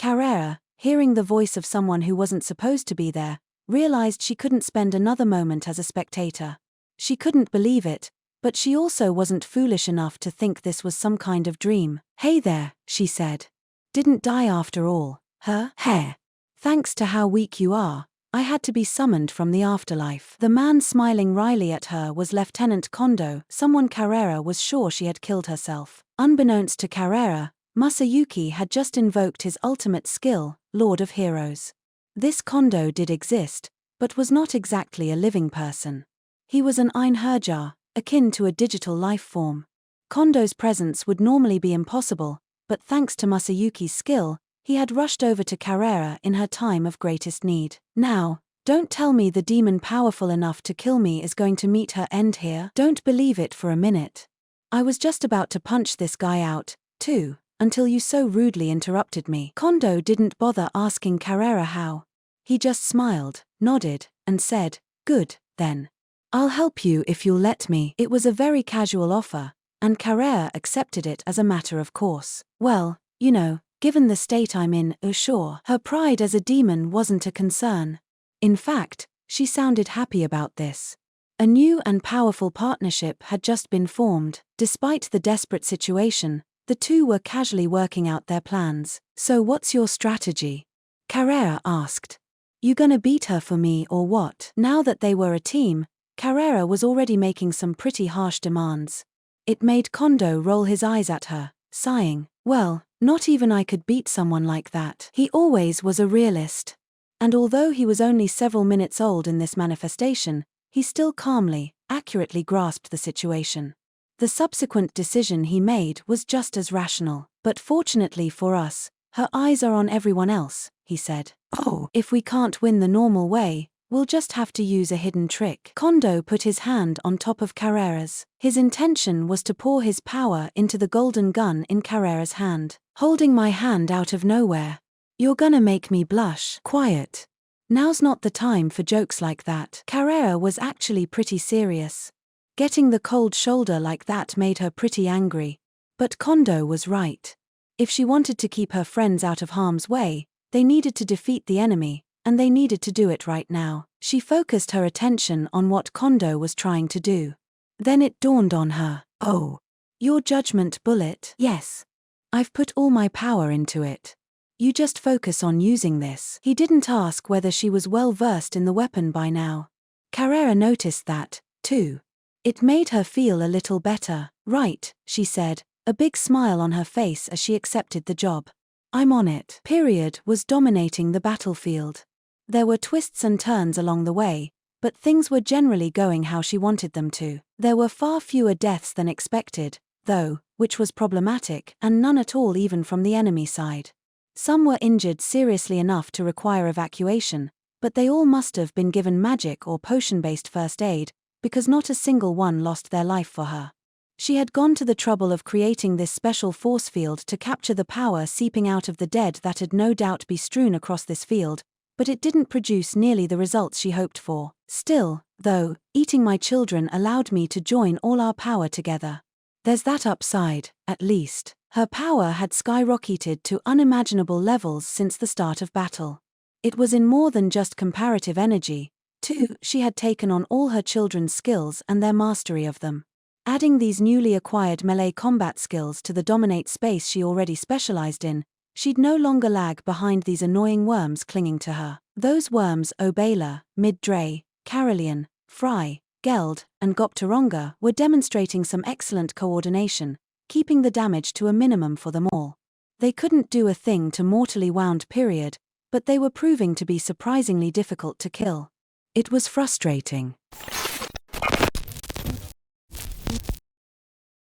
Carrera, hearing the voice of someone who wasn't supposed to be there, realized she couldn't spend another moment as a spectator. She couldn't believe it, but she also wasn't foolish enough to think this was some kind of dream. "Hey there," she said. "Didn't die after all, huh? Hey. Thanks to how weak you are, I had to be summoned from the afterlife." The man smiling wryly at her was Lieutenant Kondo, someone Carrera was sure she had killed herself. Unbeknownst to Carrera, Masayuki had just invoked his ultimate skill, Lord of Heroes. This Kondo did exist, but was not exactly a living person. He was an Einherjar, akin to a digital life form. Kondo's presence would normally be impossible, but thanks to Masayuki's skill, he had rushed over to Carrera in her time of greatest need. "Now, don't tell me the demon powerful enough to kill me is going to meet her end here. Don't believe it for a minute. I was just about to punch this guy out, too, until you so rudely interrupted me." Kondo didn't bother asking Carrera how. He just smiled, nodded, and said, "Good, then. I'll help you if you'll let me." It was a very casual offer, and Carrera accepted it as a matter of course. "Well, you know, given the state I'm in, sure." Her pride as a demon wasn't a concern. In fact, she sounded happy about this. A new and powerful partnership had just been formed. Despite the desperate situation, the two were casually working out their plans. "So what's your strategy?" Carrera asked. "You gonna beat her for me or what?" Now that they were a team, Carrera was already making some pretty harsh demands. It made Kondo roll his eyes at her, sighing, "Well, not even I could beat someone like that." He always was a realist. And although he was only several minutes old in this manifestation, he still calmly, accurately grasped the situation. The subsequent decision he made was just as rational. "But fortunately for us, her eyes are on everyone else," he said. "Oh, if we can't win the normal way, we'll just have to use a hidden trick." Kondo put his hand on top of Carrera's. His intention was to pour his power into the golden gun in Carrera's hand. "Holding my hand out of nowhere. You're gonna make me blush." "Quiet. Now's not the time for jokes like that." Carrera was actually pretty serious. Getting the cold shoulder like that made her pretty angry. But Kondo was right. If she wanted to keep her friends out of harm's way, they needed to defeat the enemy, and they needed to do it right now. She focused her attention on what Kondo was trying to do. Then it dawned on her. "Oh. Your judgment bullet?" "Yes. I've put all my power into it. You just focus on using this." He didn't ask whether she was well versed in the weapon by now. Carrera noticed that, too. It made her feel a little better. "Right," she said, a big smile on her face as she accepted the job. "I'm on it." Period was dominating the battlefield. There were twists and turns along the way, but things were generally going how she wanted them to. There were far fewer deaths than expected, though, which was problematic, and none at all even from the enemy side. Some were injured seriously enough to require evacuation, but they all must have been given magic or potion-based first aid, because not a single one lost their life for her. She had gone to the trouble of creating this special force field to capture the power seeping out of the dead that had no doubt be strewn across this field, but it didn't produce nearly the results she hoped for. Still, though, eating my children allowed me to join all our power together. There's that upside, at least. Her power had skyrocketed to unimaginable levels since the start of battle. It was in more than just comparative energy, too. She had taken on all her children's skills and their mastery of them. Adding these newly acquired melee combat skills to the dominate space she already specialized in, she'd no longer lag behind these annoying worms clinging to her. Those worms, Obela, Mid-Dre, Carolean, Fry, Geld, and Goptaronga, were demonstrating some excellent coordination, keeping the damage to a minimum for them all. They couldn't do a thing to mortally wound period, but they were proving to be surprisingly difficult to kill. It was frustrating.